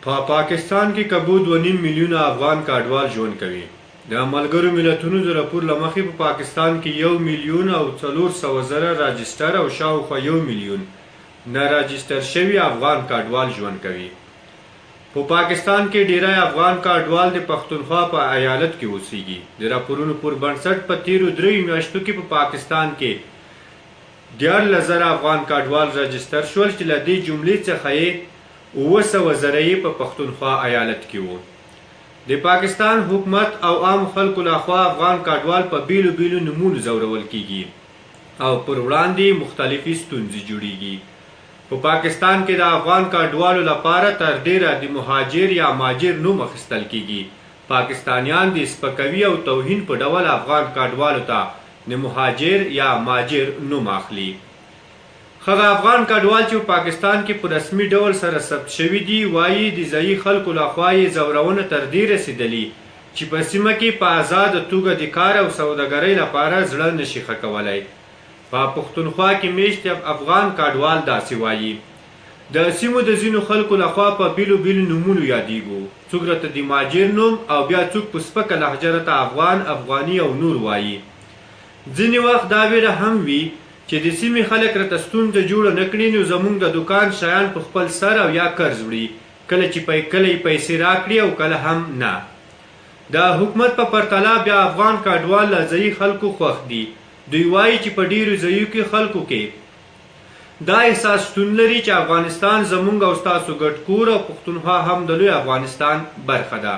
پاکستان کې کبو 2.5 میلیونه افغان کډوال ژوند کوي. د ملګرو ملتونو د راپور له مخې په پاکستان کې 1 میلیون او 400,000 راجستر او شاوخوا 1 میلیون نه راجستر شوي افغان کډوال ژوند کوي. په پاکستان کې ډیری افغان کډوال د پښتونخوا په ایالت کې اوسېږي. د راپورونو پر بنسټ په تیرو 3 میاشتو کې په پاکستان کې 14,000 افغان کډوال راجستر شول چې له دې جملې څخه یې 900,000 په پښتونخوا ایالت کې وو. د پاکستان حکومت او عام خلکو لخوا افغان کډوال په بیلو بیلو نومونو ځورول کیږي او پر وړاندې مختلفې ستونزې جوړیږي. په پاکستان کې د افغان کډوالو لپاره تر ډیره د مهاجر یا ماجر نوم اخیستل کیږي. پاکستانیان د سپکوي او توهین په ډول افغان کډوالو ته د مهاجر یا ماجر نوم اخلي. خغه افغان کډوال چې په پاکستان کې په رسمي ډول سره ثبت شوي دي وایي د ځایي خلکو لخوا یې ځورونه تر دې رسېدلي چې په سیمه کې په آزاده توګه د کار او سوداګرۍ لپاره زړه نشي ښه کولی. په پښتونخوا کې میشت افغان کډوال داسې وایي. د سیمو د ځینو خلکو لخوا په بیلو بیلو نومونو یادیږو. څوک راته د ماجر نوم او بیا څوک په سپکه لهجه راته افغان، افغاني او نور وایي. ځینې وخت دا ویره هم وي چې د سیمې خلک راته ستونزه جوړه نه کړي نو زموږ د دوکان شیان په خپل سر او یا قرض وړي، کله چې کله یې پیسې راکړي او کله هم نه. د حکومت په پرتله بیا افغان کډوال له ځایي خلکو خوښ دي. دوی وایي چې په ډیرو ځایو کې خلکو کې دا احساس شتون لري چې افغانستان زموږ او ستاسو ګډ کور او پښتونخوا هم د لوی افغانستان برخه ده.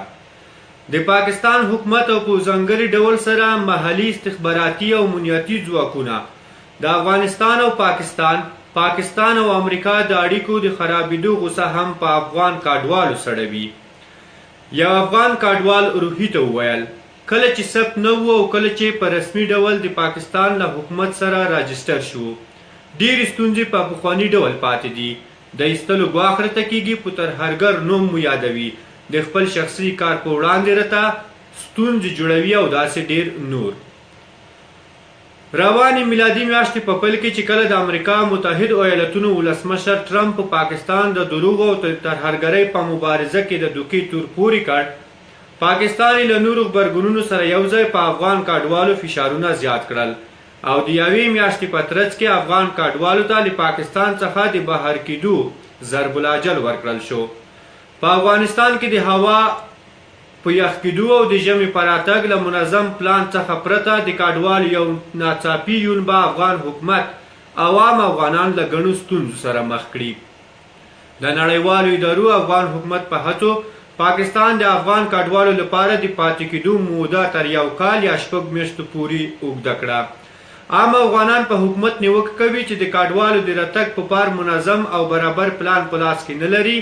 د پاکستان حکومت او په ځانګړي ډول سره محلي استخباراتي او امنیتي ځواکونه د افغانستان او پاکستان او امریکا د اړیکو د خرابېدو غوسه هم په افغان کډوالو سړوي. یو افغان کډوال روحي ته وویل کله چې ثبت نه وو او کله چې په رسمي ډول د پاکستان له حکومت سره راجستر شو ډېرې ستونزې په پخواني ډول پاتې دي. د ایستلو ګواښ راته کیږي، په ترهګر نوم مو یادوي، د خپل شخصي کار په وړاندې راته ستونزې جوړوي او داسې ډېر نور. روانې میلادي میاشتې په پیل کې چې کله د امریکا متحدو ایالتونو ولسمشر ټرمپ په پاکستان د دروغو او ترهګرۍ په مبارزه کې د دوکې تور پورې کړ، پاکستان یې له نورو غبرګونونو سره یو ځای په افغان کډوالو فشارونه زیات کړل او د یوې میاشتې په ترڅ کې افغان کډوالو ته له پاکستان څخه د بهر کېدو ضرب الاجل ورکړل شو. په افغانستان کې د هوا په یخ کېدو او د ژمي په راتګ له منظم پلان څخه پرته د کډوالو یو ناڅاپي یون به افغان حکومت عوام افغانان له ګڼو ستونزو سره مخ کړي. د نړیوالو ادارو افغان حکومت په هڅو پاکستان د افغان کډوالو لپاره د پاتې کېدو موده تر 1 کال یا 6 میاشتو پورې اوږده کړه. عام افغانان په حکومت نیوکه کوي چې د کډوالو د راتګ په پار منظم او برابر پلان په لاس کې نه لري،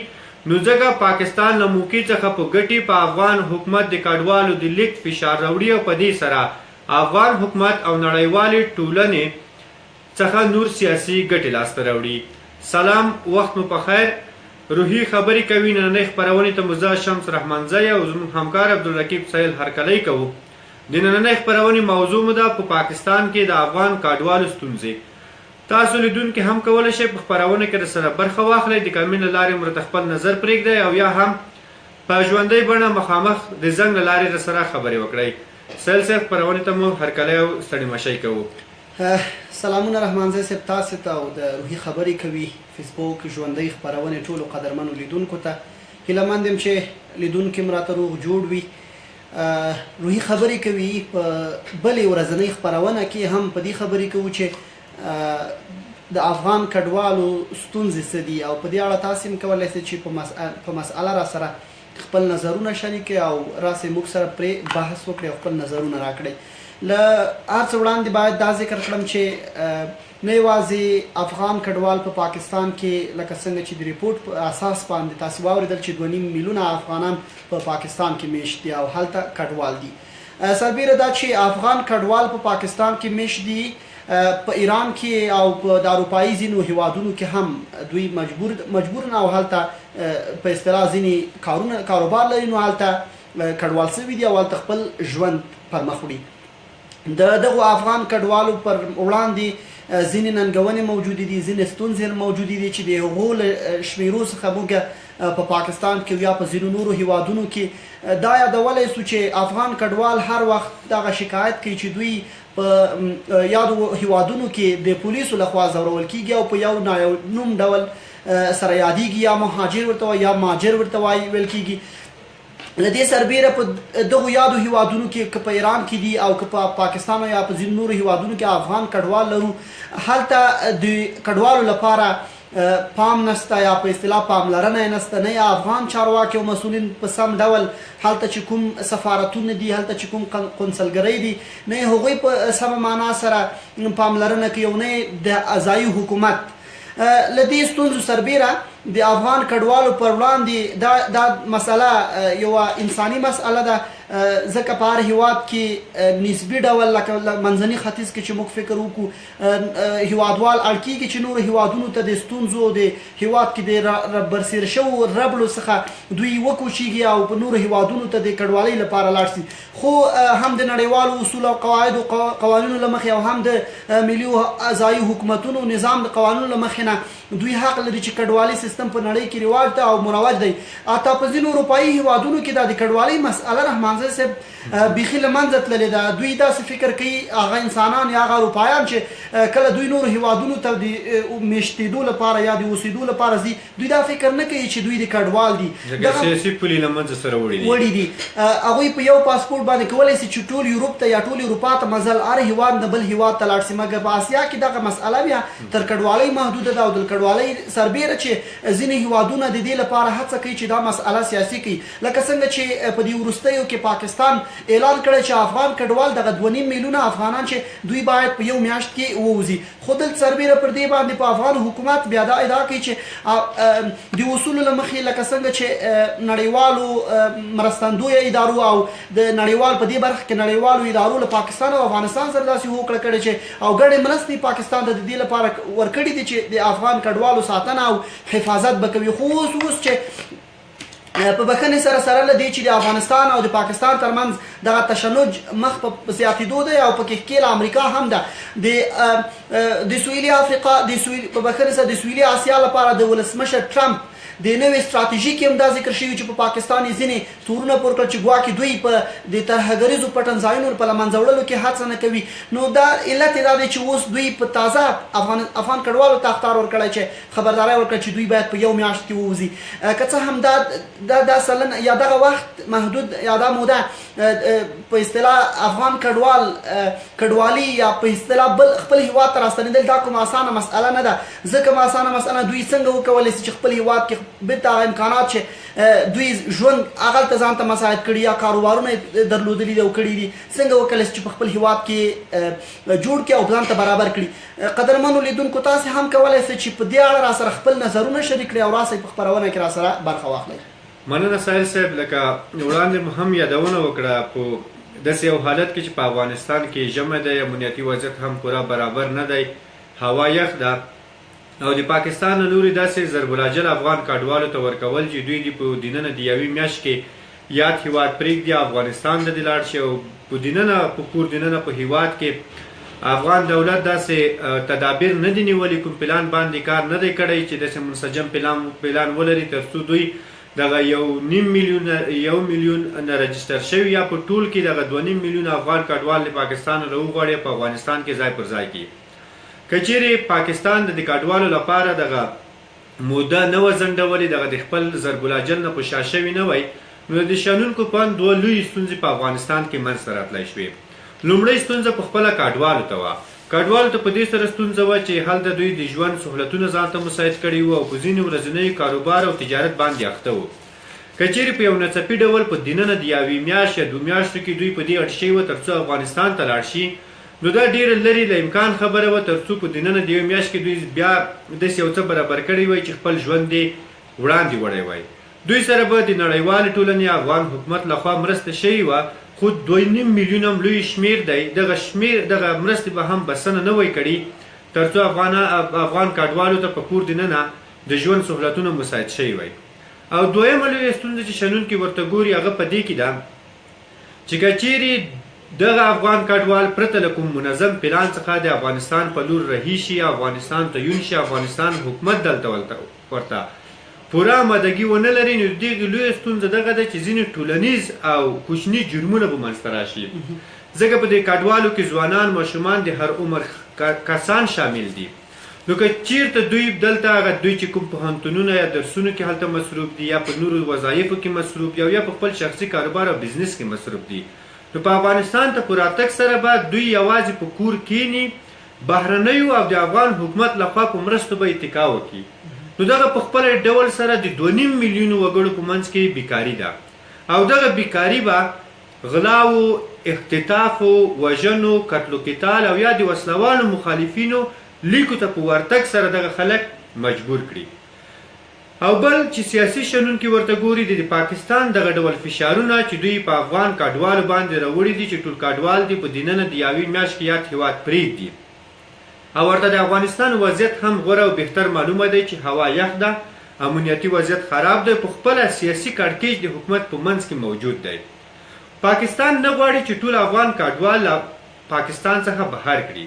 نو ځکه پاکستان له موقع څخه په ګټې په افغان حکومت د کډوالو د لیږد فشار راوړي او په دې سره افغان حکومت او نړیوالې ټولنې څخه نور سیاسي ګټې لاسته راوړي. سلام، وخت مو په خیر. روحي خبرې کوي. نننۍ خپرونې ته مو زه شمس رحمانزی او زموږ همکار عبدالرقیب سهیل هرکلی کوو. د نننۍ خپرونې موضوع مو ده په پاکستان کې د افغان کډوالو ستونزې. تاسو لیدونکي هم کولی شئ په خپرونه کې راسره برخه واخلئ، د کمنټ له لارې مو راته خپل نظر پرېږدئ او یا هم په ژوندۍ بڼه مخامخ د زنګ له لارې راسره خبرې وکړئ. سهیل صاحب، خپرونې ته مو هرکلی او ستړي مشی کوو. سلامونه رحمانزی صاحب، تاسو ته او د روحي خبرې کوي فیسبوک ژوندۍ خپرونې ټولو قدرمنو لیدونکو ته هیله مند یم چې لیدونکي م راته روغ جوړ وي. روحي خبرې کوي په بلې ورځنۍ خپرونه کې هم په دې خبرې کوو چې د افغان کډوالو ستونزې څه دي او په دې اړه تاسو هم کولی شئ چې په مسأله را سره خپل نظرونه شریک او راسئ موږ سره پرې بحث وکړئ او خپل نظرونه راکړئ. له هر څه وړاندې باید دا ذکر کړم چې نه یوازې افغان کډوال په پاکستان کې لکه څنګه چې د ریپورټ په اساس باندې تاسو واورېدل چې 2.5 میلیونه افغانان په پاکستان کې میشت دي او هلته کډوال دي. سربیره دا چې افغان کډوال په پاکستان کې میشت دي، په ایران کې او په د اروپایي ځینو هیوادونو کې هم دوی مجبور نه او هلته په اصطلاح ځینې کاروبار لري، نو هلته کډوال شوي دي او هلته خپل ژوند پر مخ وړي. د دغو افغان کډوالو پر وړاندې ځینې ننګونې موجودې دي، ځینې ستونزې موجودې دي چې د هغو له شمېرو څخه موږ په پاکستان کې یا په ځینو نورو هیوادونو کې دا یادولی سو چې افغان کډوال هر وخت دغه شکایت کوي چې دوی په یادو هیوادونو کې د پولیسو لخوا ځورول کیږي او په یو ناوړ ډول سره یادېږي، یا مهاجر ورته وایي یا ماجر ورته ویل کیږي. له دې سربیره په دغو یادو هیوادونو کې که په ایران کې دي او که په پاکستان او یا په ځینو نورو هیوادونو کې افغان کډوال لرو، هلته د کډوالو لپاره پام نسته یا په اصطلاح پاملرنه نسته، نه یا افغان چارواکي او مسؤلین په سم ډول هلته چې کوم سفارتونه دي، هلته چې کوم قنصلګرۍ دي، نه هغوی په سمه معنا سره پاملرنه کوي، او نه د ځایي حکومت. له دې ستونزو سربیره د افغان کډوالو پر وړاندې دا مسله یوه انساني مسله ده، ځکه په هر هیواد کې نسبي ډول لکه منځني ختیځ کې چې موږ فکر وکړو هیوادوال اړ کېږي چې نورو هیوادونو ته د ستونزو د هیواد کې د برسېر شوو ربړو څخه دوی وکوچېږي او په نورو هیوادونو ته د کډوالۍ لپاره لاړ شي. خو هم د نړیوالو اصول او قواعدو قوانینو له مخې او هم د ملي ځایي حکومتونو نظام د قوانینو له مخې نه دوی حق لري چې کډوالي سیستم په نړۍ کې رواج ده او مروج دی. حتی په ځینو اروپایي هیوادونو کې دا د کډوالۍ مسأله رحمان زی صاحب بیخي له منځه تللې ده. دوی داسې فکر کوي هغه انسانان یا هغه اروپایان چې کله دوی نورو هیوادونو ته د میشتېدو لپاره یا د اوسېدو لپاره ځي، دوی دا فکر نه کوي چې دوی د کډوال دي، ځکه سیاسي پولې له منځه سره وړي دي. هغوی په یو پاسپورټ باندې کولی شي چې ټول یوروپ ته یا ټول اروپا ته مزل هر هیواد نه بل هیواد ته لاړ شي، مګر په اسیا کې دغه مسئله بیا تر کډوالۍ محدوده ده او د کډوالۍ سربیره چې ځینې هیوادونه د دې لپاره هڅه کوي چې دا مسئله سیاسي کړي، لکه څنګه چې په دې وروستیو کې پاکستان اعلان کړی چې افغان کډوال دغه 2.5 میلیونه افغانان چې دوی باید په یو میاشت کې ووځي. خو دلته سربیره پر دې باندې په افغان حکومت بیا دا ادعا کوي چې د اصولو له مخې لکه څنګه چې نړیوالو مرستندویه ادارو او د نړیوال په دې برخه کې نړیوالو ادارو له پاکستان او افغانستان سره داسې هوکړه کړې چې او ګډې مرستې پاکستان ته د دې لپاره ورکړي دي چې د افغان کډوالو ساتنه او حفاظت به کوي. خو اوس چې په بخښنې سره سره له دې چې د افغانستان او د پاکستان ترمنځ دغه تشنج مخ په زیاتېدو دی او پکې ښکېله امریکا هم ده، د سویلي افریقا په بخښنې سره د سویلي اسیا لپاره د ولسمشر ټرمپ د نوې ستراتیژي کې هم دا ذکر شوي چې په پاکستان یې ځینې تورونه پور کړل چې ګواکې دوی په د ترهګریزو پټنځایونو په له منځه وړلو کې هڅه نه کوي. نو دا علت یې دا دی چې اوس دوی په تازه افغان کډوالو ته اخطار ورکړی چې خبرداری ورکړه چې دوی باید په یو میاشت کې ووځي. که څه هم دا سلن یا دغه وخت محدود یا دا موده په اصطلاح افغان کډوالي یا په اصطلاح بل خپل هیواد ته راستنېدل دا کومه اسانه مسئله نه ده، ځکه اسانه مسئله دوی څنګه وکولی شي چې خپل هیواد کې بیرته هغه امکانات چې دوی ژوند هغلته ځان ته مساعد کړي یا کاروبارونه درلودلي دي او کړي دي، څنګه وکولی شي چې په خپل هیواد کې جوړ کړي او ځان ته برابر کړي. قدرمنو لیدونکو تاسې هم کولی شئ چې په دې اړه را سره خپل نظرونه شریک کړئ او راسئ په خپرونه کې را سره برخه واخلئ. مننه ساحل صاحب. لکه وړاندې هم یادونه وکړه په داسې یو حالت کې چې په افغانستان کې ژمی دی، امنیتي وضعیت هم پوره برابر نه دی، هوا یخ ده او د پاکستان له لوري داسې ضرب الاجل افغان کډوالو ته ورکول چې دوی دې په دننه د یوې میاشت کې یاد هیواد پرېږدي افغانستان ته دې لاړ شي او په دننه په کور دننه په هیواد کې افغان دولت داسې تدابیر نه دي نیولي، کوم پلان باندې کار نه دی کړی چې داسې منسجم پلان ولري تر څو دوی دغه 1 میلیون نه رجسټر شوي یا په ټول کې دغه 2.5 میلیون افغان کډوال له پاکستان راوغواړي په افغانستان کې ځای پر ځای کړي. که چیرې پاکستان د کډوالو لپاره دغه موده نه وه ځنډولې، دغه د خپل ضرب الاجل نه په شا شوي نه وی، نو د شنونکو پاند دوه لویې ستونزې په افغانستان کې منځته راتلی شوې. لومړۍ ستونزه په خپله کډوالو ته وه. کډوالو ته په دې سره ستونزه وه چې هلته دوی د ژوند سهولتونه ځان ته مساعد کړي وو او په ځینې ورځنیو کاروبار او تجارت باندې اخته وو. که چیرې په یو ناڅاپي ډول په دننه د یوې میاشت یا 2 میاشتو کې دوی په دې اړ شوي وه تر څو افغانستان ته لاړ شي، نو دا ډیره لري له امکان خبره وه تر څو په دننه د یوې میاشت کې دوی بیا داسې یو څه برابر کړی وای چې خپل ژوند یې وړاندې وړی وای. دوی سره به د نړیوالې ټولنې افغان حکومت لخوا مرسته شوې وه، خو 2.5 میلیون هم لوی شمیر دی. دغه مرستې به هم بسنه نه وای کړي تر څو افغان کډوالو ته په کور دننه د ژوند سهولتونه مساعد شوي وای. او دویمه لویه ستونزه چې شنونکي ورته ګوري هغه په دې کې ده چې که چیرې دغه افغان کډوال پرته له کوم منظم پلان څخه د افغانستان په لور رهي شي، افغانستان ته یون شي، افغانستان حکومت دلته ورته پوره آمادګي ونه لري نو د دې لویه ستونزه دغه ده چې ځینې ټولنیز او کوچني جرمونه به منځته راشي ځکه په دې کډوالو کې ځوانان ماشومان د هر عمر کسان شامل دي نو که چیرته دوی دلته هغه دوی چې کوم پوهنتونونه یا درسونو کې هلته مصروف دي یا په نورو وظایفو کې مصروف دي او یا په خپل شخصي کاروبار او بزنس کې مصروف دي نو په افغانستان ته په راتګ سره به دوی یوازې په کور کینی بهرنیو او د افغان حکومت لخوا په مرستو به اتکا وکړي نو دغه په خپل ډول سره د 2.5 میلیونو وګړو په منځ کې بیکاري ده او دغه بیکاري به غلاو اختطافو وژنو قتل قتال او یا د وسلوالو مخالفینو لیکو ته په ورتګ سره دغه خلک مجبور کړي او بل چې سیاسي شنونکي ورته ګوري د پاکستان دغه ډول فشارونه چې دوی په افغان کډوالو باندې راوړي دي چې ټول کډوال دي په دیننه د یوې میاشت کې یاد هیواد پرېږدي او ورته د افغانستان وضعیت هم غوره او بهتر معلومه دی چې هوا یخ ده امنیتي وضعیت خراب دی په خپله سیاسي کړکېچ د حکومت په منځ کې موجود دی پاکستان نه غواړي چې ټول افغان کډوال پاکستان څخه بهر کړي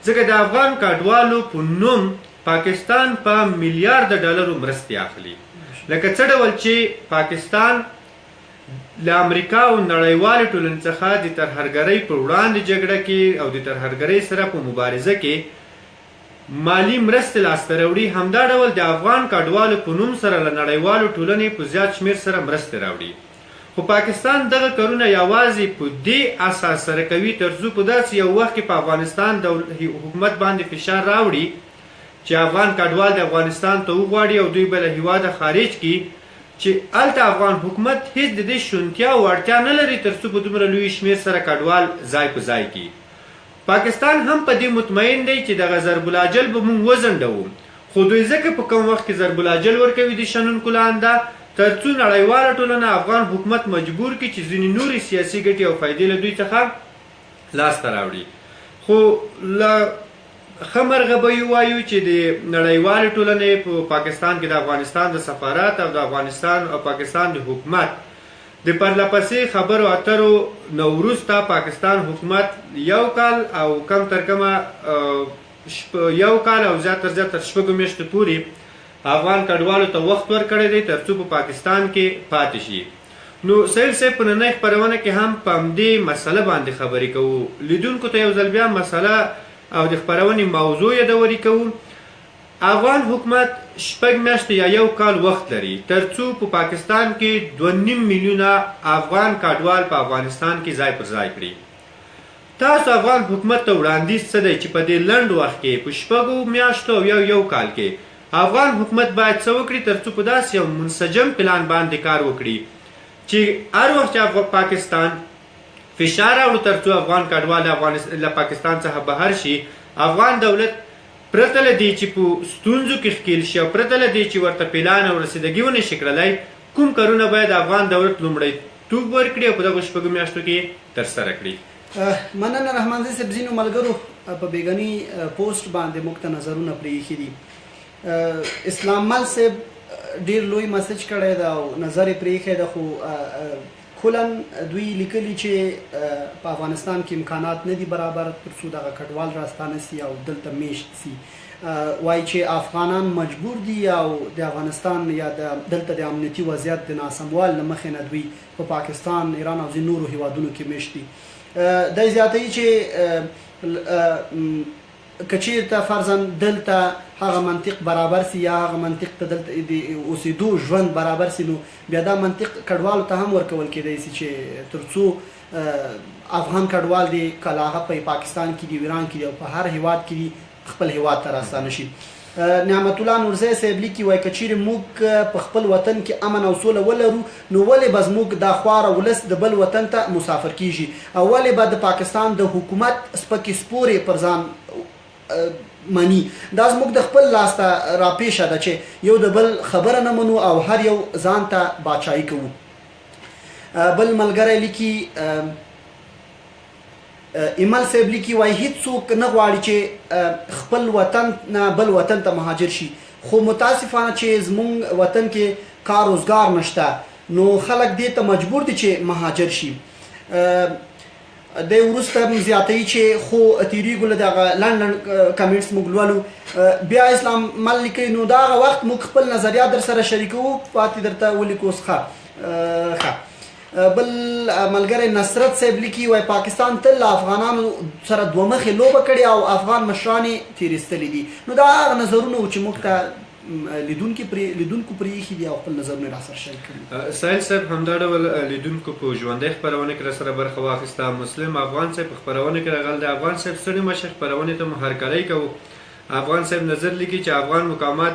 ځکه د افغان کډوالو په نوم پاکستان په میلیارډ ډالرو مرستې اخلي لکه څه ډول چې پاکستان له امریکا او نړیوالې ټولنې څخه د ترهګرۍ پر وړاندې جګړه کې او د ترهګرۍ سره په مبارزه کې مالی مرستې لاسته راوړي همدا ډول د افغان کډوالو په نوم سره له نړیوالو ټولنې په زیات شمېر سره مرستې راوړي خو پاکستان دغه کارونه یوازې په دې اساس سره کوي تر څو په داسې یو وخت کې په افغانستان د حکومت باندې فشار راوړي چې افغان کډوال د افغانستان ته وغواړي او دوی به له هېواده خارج کړي چې هلته افغان حکومت هیڅ د دې شونتیا او اړتیا نه لري تر څو په دومره لوی شمېر سره کډوال ځای په ځای کړي پاکستان هم په دې مطمئن دی چې دغه ضرب الاجل به موږ وځنډوو خو دوی ځکه په کوم وخت کې ضرب الاجل ورکوي د شنونکو لاندې تر څو نړیواله ټولنه افغان حکومت مجبور کړي چې ځینې نورې سیاسي ګټې او فایدې له دوی څخه لاسته راوړي خو له ښه مرغه به ووایو چې د نړیوالې ټولنې په پاکستان کې د افغانستان د سفارت او د افغانستان او پاکستان د حکومت د پرلپسې خبرو اترو نه وروسته پاکستان حکومت یو کال او کم تر کمه یو کال او زیات تر زیات تر 6 میاشتې پورې افغان کډوالو ته وخت ورکړی دی تر څو په پاکستان کې پاتې شي نو سهیل صاحب په نننۍ خپرونه کې هم په همدې مسله باندې خبرې کوو لیدونکو ته یو ځل بیا مسله او د خپرونې موضوع یادوري کوو افغان حکومت 6 میاشتې یا یو کال وخت لري تر څو په پاکستان کې 2.5 میلیونه افغان کډوال په افغانستان کې ځای پر ځای کړي تاسو افغان حکومت ته وړاندیز څه دی چې په دې لنډ وخت کې په 6 میاشتو او یو کال کې افغان حکومت باید څه وکړي تر څو په داسې یو منسجم پلان باندې کار وکړي چې هر وخت چې پاکستان فشار راوړي تر څو افغان کډوال له پاکستان څخه بهر شي افغان دولت پرته له دې چې په ستونزو کې ښکېل شي او پرته له دې چې ورته پلان او رسیدګي ونه شي کړلی کوم کارونه باید افغان دولت لومړیتوب ورکړي او په دغو 6 میاشتو کې ترسره کړي مننه رحمان زی صاحب ځینو ملګرو په بیګني پوسټ باندې موږ ته نظرونه پرېښي دي اسلام مل صاحب ډیر لوی مسج کړی دا او نظر یې پرېښی ده خو کلن دوی لیکلي چې په افغانستان کې امکانات نه دي برابر تر څو دغه کډوال راستانه سي او دلته میشت سي وایي چې افغانان مجبور دي او د افغانستان یا دلته د امنیتي وضعیت د ناسموال له مخې نه دوی په پاکستان ایران او ځینو نورو هیوادونو کې میشت دي دی زیاتوي چې که چیرته فرضاً دلته هغه منطق برابر سي یا هغه منطق ته دلته د اوسېدو ژوند برابر سي نو بیا دا منطق کډوالو ته هم ورکول کېدی سي چې تر څو افغان کډوال دی کله هغه په پاکستان کې دی ایران کې دی او په هر هیواد کې دی خپل هیواد ته راستانه شي نعمت الله نورزی صاحب لیکي وایي که چیرې موږ په خپل وطن کې امن او سوله ولرو نو ولې به زموږ دا خواره ولس د بل وطن ته مسافر کیږي او ولې به د پاکستان د حکومت سپکې سپورې پر ځان منی دا زموږ د خپل لاس ته راپېښه ده چې یو د بل خبره نه منو او هر یو ځان ته باچایي کوو بل ملګری لیکي ایمل صاحب لیکي وایي هیڅوک نه غواړي چې خپل وطن نه بل وطن ته مهاجر شي خو متاسفانه چې زموږ وطن کې کار روزګار نشته نو خلک دې ته مجبور دي چې مهاجر شي د وروسته زیاتوي چې خو تیریږو له دغه لنډ کمنټس موږ لولو بیا اسلام مل لیکي نو دا هغه وخت موږ خپل نظریات در سره شریکوو پاتې درته ولیکو ښه بل ملګری نصرت صاحب لیکي وایي پاکستان تل له افغانانو سره دوه مخې لوبه کړې او افغان مشران یې تېرېستلي دي نو دا هغه نظرونه وو چې موږ ته لیدونکو پرې ایښي دي او خپل نظرونه یې راسره شریک کړي. سایل صاحب همدا ډول لیدونکو په ژوندۍ خپرونه کې راسره برخه واخیسته. مسلم افغان صاحب په خپرونه کې راغلی د افغان صاحب ستړي مشر خپرونې ته مو هرکلی کوو. افغان صاحب نظر لیکي چې افغان مقامات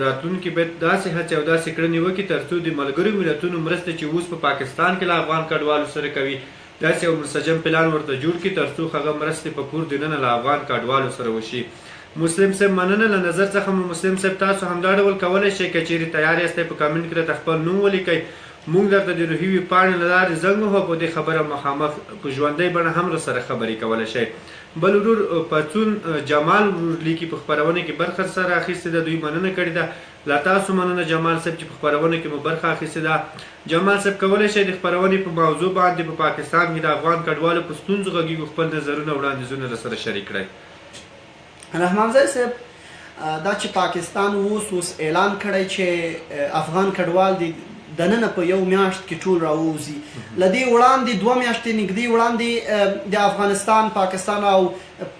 راتلونکي باید داسې هڅې او داسې کړنې وکړي تر څو د ملګرو ملتونو مرسته چې اوس په پاکستان کې له افغان کډوالو سره کوي داسې یو منسجم پلان ورته جوړ کړي تر څو هغه مرستې په کور دننه له افغان کډوالو سره وشي. مسلم صاحب مننه له نظر څخه مو مسلم صاحب تاسو همدا ډول کولی شئ که چیرې تیار یاستئ په کامنټ کې راته خپل نوم ولیکئ موږ درته د روحي ویبپاڼې له لارې زنګ وهو په دې خبره مخامخ په ژوندۍ بڼه هم راسره خبرې کولی شئ. بل ورور پڅون جمال ورور لیکي په خپرونه کې برخه سره اخیستې ده دوی مننه کړې ده. له تاسو مننه جمال صاحب چې په خپرونه کې مو برخه اخیستې ده. جمال صاحب کولی شئ د خپرونې په موضوع باندې په پاکستان کې د افغان کډوالو په ستونزو غږیږو خپل نظرونه وړاندیزونه راسره شریک کړئ. رحمانزی صاحب دا چې پاکستان اوس اعلان کړی چې افغان کډوال دي دننه په یو میاشت کې ټول راووځي له دې وړاندې 2 میاشتې نږدې وړاندې د افغانستان پاکستان او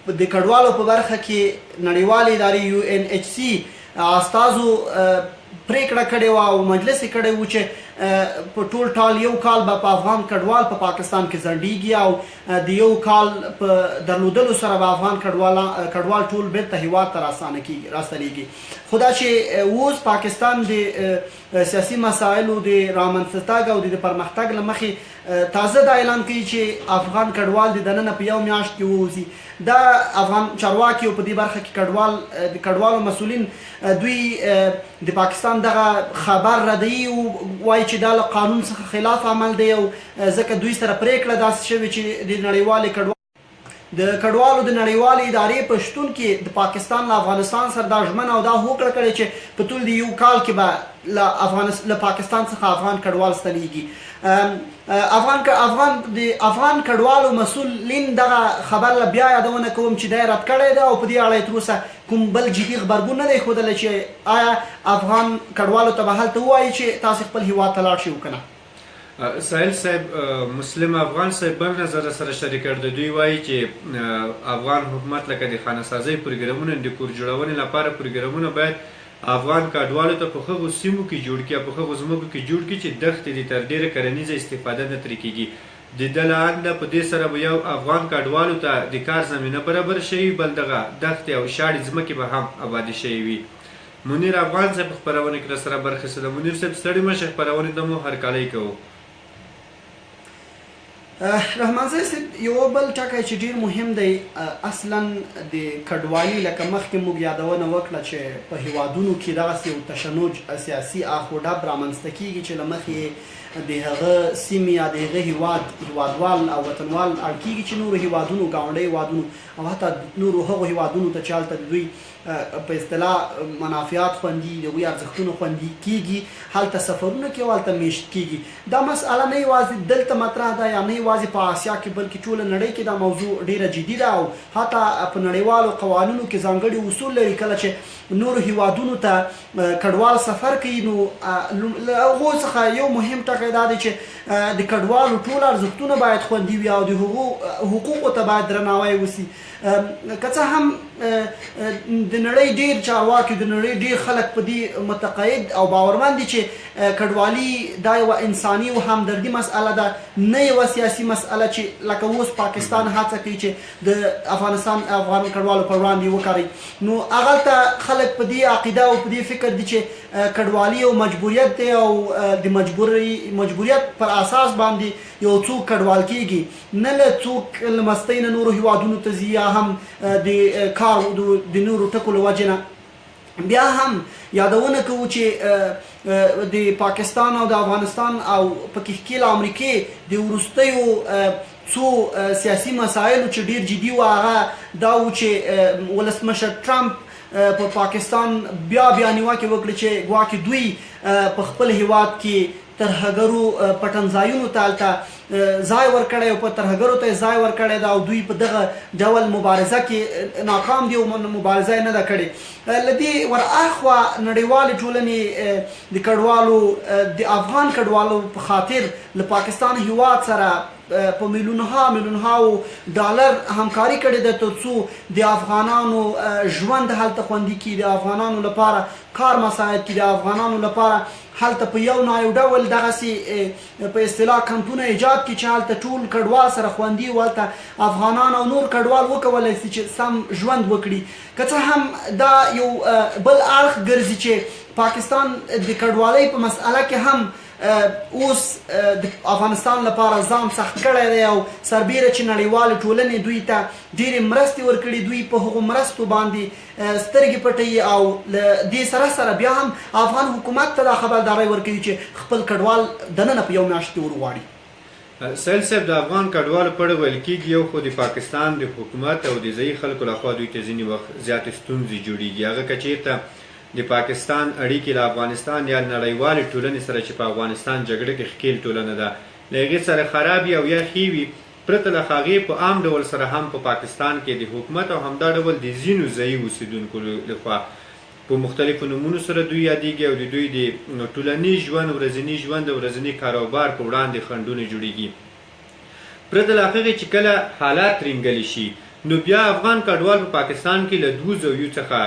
د کډوالو په برخه کې نړیوالې ادارې UNHC استازو پریکړه کړې وه او مجلس یې کړی و چې په ټول ټال یو کال به په افغان کډوال په پاکستان کې ځنډیږي او د یو کال په درلودلو سره به افغان کډوال ټول بیرته هیواد ته راستنیږي. خو دا چې اوس پاکستان د سیاسي مسایلو د رامنځته تګ او د پرمختګ له مخې تازه دا اعلان کوي چې افغان کډوال د دننه په یو میاشت کې ووځي. دا افغان چارواکي او په دې برخه کې د کډوالو مسؤلین دوی د پاکستان دغه خبر ردوي او وایي چې دا له قانون څخه خلاف عمل دی او ځکه دوی سره پریکړه داسې شوې چې د نړیوالې کډوالو د نړیوالې ادارې په شتون کې د پاکستان له افغانستان سره دا ژمنه او دا هوکړه کړې چې په ټول د یو کال کې به له پاکستان څخه افغان کډوال ستنیږي. افغان کډوالو مسؤلین دغه خبر له بیا یادونه کوم چې دا رد کړی ده او په دې اړه یې تر اوسه کوم بل جدي غبرګون نه دی ښودلی چې آیا افغان کډوالو ته به هلته ووایي چې تاسې خپل هیواد ته لاړ شئ او که نه. سایل صاحب مسلم افغان صاحب بل نظر سره شریک کړ د دوی وایي چې افغان حکومت لکه د خانه سازۍ پروګرامونه د کور جوړونې لپاره پروګرامونه باید افغان کډوالو ته په هغو سیمو کې جوړ کړي په هغو ځمکو کې جوړ کړي چې دښتې دي تر ډېره کرنیزه استفاده نه ترې کېږي. د ده له انده په دې سره به یو افغان کډوالو ته د کار زمینه برابر شوي بل دغه دښتې او شاړې ځمکې به هم آبادې شوي وي. منیر افغان صاحب په خپرونه کې راسره برخه اخیسته. منیر صاحب ستړي مشه خپرونې ته مو هرکلی کوو. رحمانزی صاحب یو بل ټکی چې ډېر مهم دی اصلا د کډوالي لکه مخکې موږ یادونه وکړه چې په هیوادونو کې دغسې یو تشنج سیاسي اخ و ډب رامنځته کېږي چې له مخې د هغه سیمې یا د هغه هیوادوال او وطنوال اړ کېږي چې نورو هیوادونو ګاونډي هیوادونو او حتی نورو هغو هیوادونو ته چې هلته د دوی په اصطلاح منافعات خوندي د هغوی ارزښتونه خوندي کېږي هلته سفرونه کوي او هلته میشت کېږي. دا مسئله نه یوازې دلته مطرح ده یا نه یوازې په آسیا کې بلکې ټوله نړۍ کې دا موضوع ډېره جدي ده او حتی په نړیوالو قوانینو کې ځانګړي اصول لري کله چې نورو هیوادونو ته کډوال سفر کوي نو له هغو څخه یو مهم ټکی دا دی چې د کډوالو ټول ارزښتونه باید خوندي وي او د هغو حقوقو ته باید درناوی وسي. که څه هم د نړۍ ډېر چارواکي د نړۍ ډېر خلک په دې متقاعد او باورمند دي چې کډوالي دا یوه انساني او همدردي مسئله ده نه یوه سیاسي مسئله چې لکه اوس پاکستان هڅه کوي چې د افغان کډوالو پر وړاندې وکاروي. نو هغلته خلک په دې عقیده او په دې فکر دي چې کډوالي یو مجبوریت دی او د مجبوریت پر اساس باندې یو څوک کډوال کېږي نه له څوک له مستۍ نه نورو هیوادونو ته ځي یا هم د کار د نورو ټکو له وجې نه. بیا هم یادونه کوو چې د پاکستان او د افغانستان او پکې ښکېل امریکې د وروستیو څو سیاسي مسایلو چې ډېر جدي و هغه دا و چې ولسمشر ټرمپ په پاکستان بیا نیوکې وکړې چې ګواکې دوی په خپل هیواد کې ترهګرو پټنځایونو ته هلته ځای ورکړی او په ترهګرو ته یې ځای ورکړی ده او دوی په دغه ډول مبارزه کې ناکام دي او مبارزه یې نه ده کړې. له دې ورهاخوا نړیوالې ټولنې د کډوالو د افغان کډوالو په خاطر له پاکستان هیواد سره په میلیونها ډالر همکاري کړې ده تر څو د افغانانو ژوند هلته خوندي کړي، د افغانانو لپاره کار مساعد کړي، د افغانانو لپاره هلته په یو نه یو ډول دغسې په اصطلاح کمپونه ایجاد کړي چې هلته ټول کډوال سره خوندي و، هلته افغانان او نور کډوال وکولی شي چې سم ژوند وکړي. که څه هم دا یو بل اړخ ګرځي چې پاکستان د کډوالۍ په مسئله کې هم اوس د افغانستان لپاره ځان سخت کړی دی او سربیره چې نړیوالې ټولنې دوی ته ډېرې مرستې ورکړي، دوی په هغو مرستو باندې سترګې پټوي او له دې سره سره بیا هم افغان حکومت ته دا خبرداری ورکوي چې خپل کډوال دننه په یو میاشت کې ورغواړي. سهیل صاحب، د افغان کډوالو په اړه ویل کېږي یو خو د پاکستان د حکومت او د ځایي خلکو لخوا دوی ته ځینې وخت زیاتې ستونزې جوړېږي. هغه که چېرته د پاکستان اړیکې له افغانستان یا نړیوالې ټولنې سره چې په افغانستان جګړه کې ښکېل ټولنه ده له هغې سره خراب وي او یا ښې وي، پرته له هغې په عام ډول سره هم په پاکستان کې د حکومت او همدا ډول د ځینو ځایي اوسېدونکو لخوا په مختلفو نومونو سره دوی یادېږي او د دوی د ټولنیز ژوند، ورځني ژوند او ورځني کاروبار په وړاندې خنډونه جوړېږي. پرته له هغې چې کله حالات رینګلی شي نو بیا افغان کډوال په پاکستان کې له دوو زاویو څخه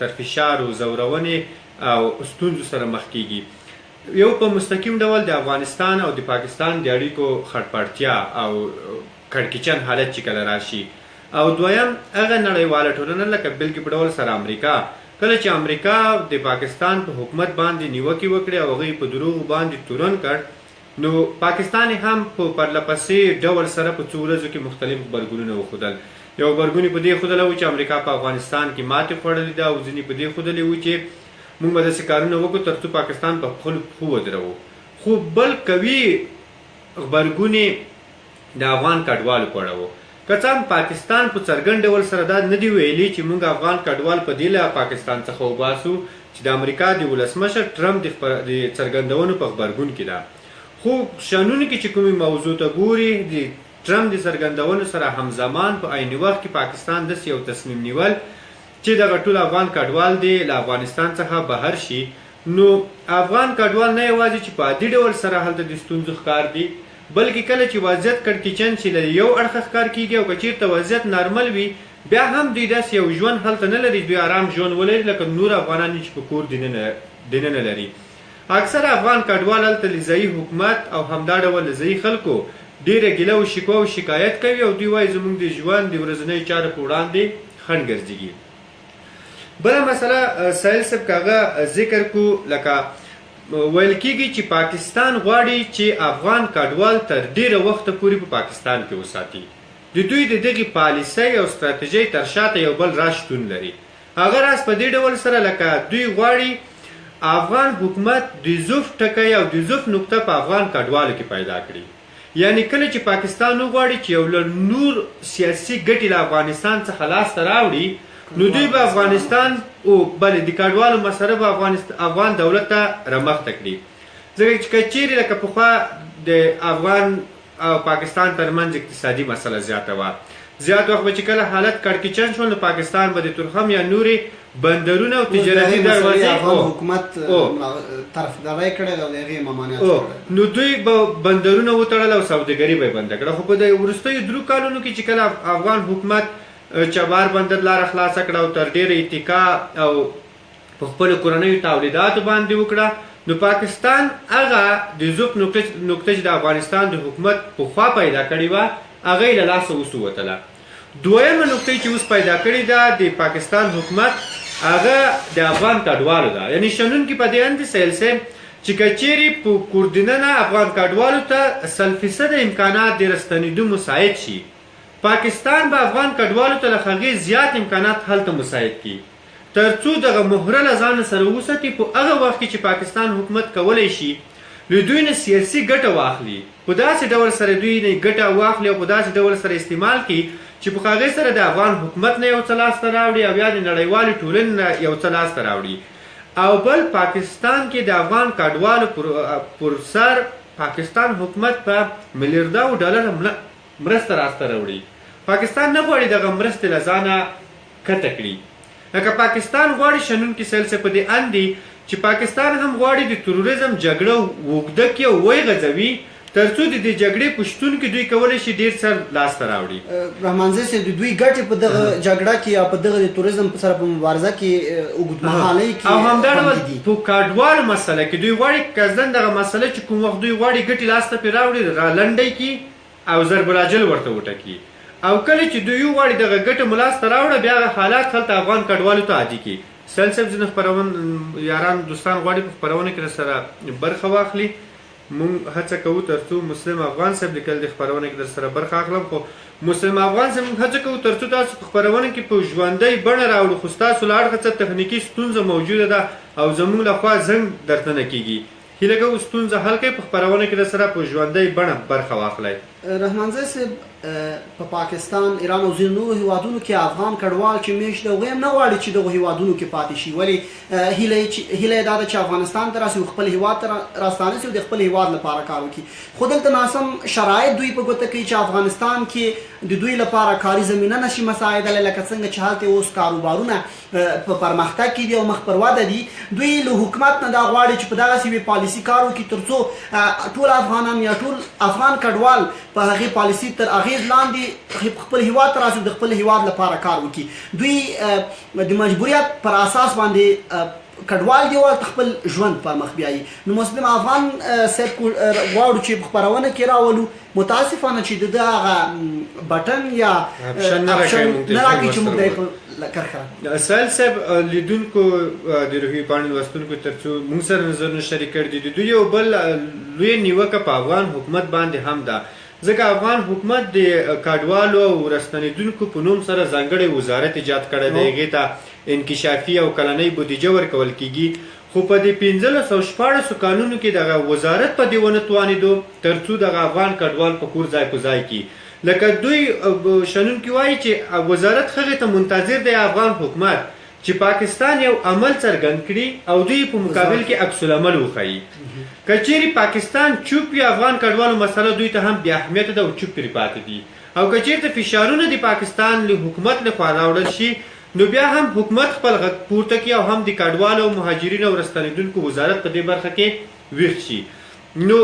تر فشار او زورونې او ستونزو سره مخ کیږي. یو په مستقیم ډول د افغانستان او د پاکستان د اړیکو خړپړتیا او کړکېچن حالت چې کله راشي، او دویم هغه نړیواله ټولنه لکه بېلګې په ډول سره امریکا، کله چې امریکا د پاکستان په حکومت باندې نیوکې وکړې او هغوی په دروغو باندې تورن کړ، نو پاکستان هم په پرلپسې ډول سره په څو ورځو کې مختلف غبرګونونه وښودل. یو غبرګون په دې ښودلی و چې امریکا په افغانستان کې ماتې خوړلې ده او ځینې په دې ښودلی و چې موږ به داسې کارونه وکړو تر څو پاکستان په خپلو پښو ودروو. خو بل قوي غبرګون د افغان کډوالو په اړه و. که څه هم پاکستان په څرګند ډول سره دا نه دي ویلي چې موږ افغان کډوال په دې له پاکستان څخه وباسو چې د امریکا د ولسمشر ټرمپ د څرګندونو په غبرګون کې ده. خو شانونو کې چې کومې موضوع ته ګوري، د ټرمپ د څرګندونو سره همزمان په عین وخت کې پاکستان داسې یو تصمیم نیول چې دغه ټول افغان کډوال دی له افغانستان څخه بهر شي. نو افغان کډوال نه یوازې چې په عادي ډول سره هلته د ستونزو ښکار دي، بلکې کله چې وضعیت کړکېچن چې له یو اړخه ښکار کېږي او که چېرته وضعیت نارمل وي بیا هم دوی داسې یو ژوند هلته نه لري، دوی آرام ژوند ولري لکه نور افغانان چې په کور دننه لري. اکثره افغان کډوال هلته له ځایي حکومت او همدا ډول له ځایي خلکو ډېره ګیله او شکوه او شکایت کوي او دوی وایي زموږ د ژوند د ورځنیو چارو په وړاندې خنډ ګرځېږي. بله مسله سهیل صاحب که هغه ذکر کړو، لکه ویل کېږي چې پاکستان غواړي چې افغان کډوال تر ډېره وخته پورې په پاکستان کې وساتي. د دوی د دغې پالیسۍ او ستراتیژۍ تر شاته یو بل راز شتون لري. هغه راز په دې ډول سره لکه دوی غواړي افغان حکومت د ضعف ټکی او د ضعف نقطه په افغان کډوالو کې پیدا کړي. یعنی کله چې پاکستان وغواړي چې یو نور سیاسي ګټې له افغانستان څخه لاسته راوړي، نو دوی به افغانستان او بلې د کډوالو مسله به افغان دولت ته رامخته کړي. ځکه چې که چیرې لکه پخوا د افغان او پاکستان ترمنځ اقتصادي مسله زیاته وه، زیات وخت به چې کله حالت کړکېچن شول نو پاکستان به د تورخم یا نورې بندرونه او تجارتي دروازې حکومت طرفداري کړې او د هغې ممانعت کړی، نو دوی به بندرونه وتړل او سوداګري به یې بنده کړه. خو په د وروستیو 3 کالونو کې چې کله افغان حکومت چابهار بندر لاره خلاصه کړه او تر ډېره اتکا او په خپلو کورنیو تولیداتو باندې وکړه، نو پاکستان هغه د ضعف نقطه چې د افغانستان د حکومت پخوا پیدا کړې وه هغه یې له لاسه اوس ووتله. دویمه نقطه چې اوس پیدا کړې ده د پاکستان حکومت هغه د افغان کډوالو ده. یعنې شنونکي په دې اند سهیل صاحب چې که چیرې په کوردننه افغان کډوالو ته 100% امکانات د راستنېدو مساعد شي، پاکستان به افغان کډوالو ته له هغې زیات امکانات هلته مساعد کړي تر څو دغه مهره له ځانه سره وساتي. په هغه وخت کې چې پاکستان حکومت کولی شي له دوی نه سیاسي ګټه واخلي، په داسې ډول سره دوی نه ګټه واخلي او په داسې ډول سره استعمال کړي چې په هغې سره د افغان حکومت نه یو څه لاسته راوړي او یا د نړیوالې ټولنې نه یو څه لاسته راوړي. او بل پاکستان کې د افغان کډوالو پر سر پاکستان حکومت په ملیارداو ډالر مرسته راسته راوړي. پاکستان نه غواړي دغه مرستې له ځانه کته کړي. لکه پاکستان غواړي شنونکي سلسله په دې اند دي چې پاکستان هم غواړي د تروریزم جګړه اوږده کړي او ویغځوي ترڅو د دې جګړې په شتون کې دوی کولی شي ډېر څه لاسته راوړي. رحمانزی صاحب د دوی ګټې په دغه جګړه کې یا په دغه تروریزم سره په مبارزه کې اوږدمهالۍ کې او همدا ډول په کډوالو مسله کې دوی غواړي قصدن دغه مسله چې کوم وخت دوی غواړي ګټې لاسته پرې راوړي را لنډی کړي او ضرب الاجل ورته وټکي. او کله چې دوی غواړي دغه ګټه مو لاسته راوړه بیا حالات هلته افغان کډوالو ته عادي کړي. سل صاحب ځینې خپرون یاران دوستان غواړي په خپرونه کې راسره برخه واخلي. مونږ هڅه کوو ترڅو مسلم افغان صاحب لیکل د خپرونه کې در سره برخه اخلم خو مسلم افغان صاحب مونږ هڅه کوو ترڅو تاسو په خپرونه کې په ژوندۍ بڼه راوړو خو ستاسو له اړخه څه تخنیکي ستونزه موجوده ده او زموږ لخوا زنګ درته نه کیږي. هیله کوو ستونزه حل کړئ، په خپرونه کې در سره په ژوندۍ بڼه برخه واخلئ. رحمانزی صاحب په پاکستان، ایران او ځینو نورو هیوادونو کې افغان کډوال چې میشت دی هغوی هم نه غواړي چې دغو هیوادونو کې پاتې شي. ولې هیله یې دا ده چې افغانستان ته راسي او خپل هیواد ته راستانه شي او د خپل هیواد لپاره کار وکړي. خو دلته ناسم شرایط دوی په ګوته کوي چې افغانستان کې د دوی لپاره کاري زمینه نشي مساعدلی، لکه څنګه چې هلته اوس کاروبارونه په پرمختګ کې دي او مخ پر وده دي. دوی له حکومت نه دا غواړي چې په دغسې یوې پالیسي کار وکړي ترڅو ټول افغانان یا ټول افغان کډوال په هغې پالیسي تر اغېز لاندې خپل هیواد ته راسي او د خپل هیواد لپاره کار وکړي. دوی د مجبوریت پر اساس باندې کډوال دیوال خپل ژوند پر مخ بیایي. نو مسلم افغان صاحب غواړو چې په خپرونه کې راولو، متاسفانه چې د هغه بټن یا اپشن نه راکوي چې موږ د کرښه سهیل صاحب لیدونکو د روحي پاڼې لوستونکو ترڅو موږ سره نظرونه شریک کړي دي. د دوی یو بل لویه نیوکه په افغان حکومت باندې هم ده، ځکه افغان حکومت د کډوالو او راستنېدونکو په نوم سره ځانګړی وزارت ایجاد کړی دی، هغې ته انکشافي او کلنۍ بودیجه ورکول کیږي. خو په دې 1514 کالونو کې دغه وزارت په دې ونه توانېدو ترڅو دغه افغان کډوال په کور ځای په ځای کړي. لکه دوی شنونکي وایي چې وزارت هغې ته منتظر دی افغان حکومت چې پاکستان یو عمل څرګند کړي او دوی په مقابل کې عکس العمل وښیي. که چیرې پاکستان چوپ وي افغان کډوالو مسله دوی ته هم بې اهمیته ده او چوپ پرې پاتې دي. او که چیرته فشارونه د پاکستان له حکومت لخوا راوړل شي نو بیا هم حکومت خپل غږ پورته کړي او هم د کډوالو او مهاجرینو او راستنېدونکو وزارت په دې برخه کې ویښ شي. نو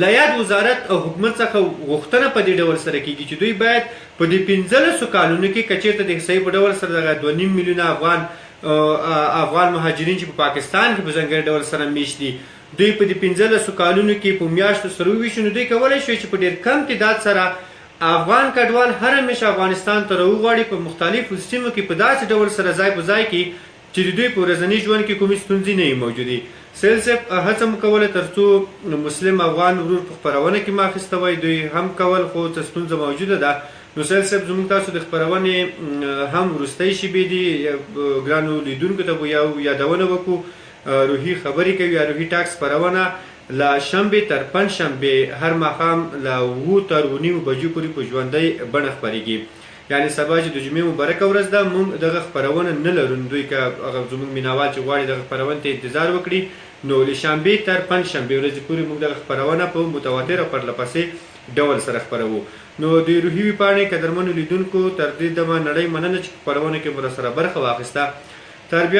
له یاد وزارت او حکومت څخه غوښتنه په دې ډول سره کیږي چې دوی باید په دې 15 کالونو کې که چیرته د احصایې په ډول سره دغه 2.5 میلیونه افغان مهاجرین چې په پاکستان کې په ځانګړي ډول سره میشت دي، دوی په دې 15 کالونو کې په میاشتو سره وویشي، نو دوی کولی شوی چې په ډېر کم تعداد سره افغان کډوال هر همیشه افغانستان ته راوغواړي، په مختلفو سیمو کې په داسې ډول سره ځای په ځای کې چې د دوی په ورځني ژوند کې کومې ستونزې نه وي موجودې. سهیل صاحب هڅه مو کوله ترڅو مسلم افغان ورور په خپرونه کې ما اخیسته وای، دوی هم کول خو څه ستونزه موجوده ده. نو سهیل صاحب زموږ تاسو د خپرونې هم وروستۍ شیبې دي، ګرانو لیدونکو ته به یو یادونه وکړو، روحي خبرې کوي یا روحي ټاکس خپرونه له شنبې تر پنجشنبې هر ماښام له 7 تر 9 بجو پورې په ژوندۍ بڼه خپرېږي. یعنې سبا چې د جمعې مبارکه ورځ ده موږ دغه خپرونه نه لرو. دوی که هغه زموږ مینوال چې غواړي دغه خپرونې ته انتظار وکړي نو له شنبې تر پنجشنبې ورځې پورې موږ دغه خپرونه په متواتر او پرلهپسې ډول سره خپروو. نو د روحي پاڼې قدرمنو لیدونکو تر دې دمه نړۍ مننه چې خپرونه کې مو راسره برخه واخیسته. تر بیا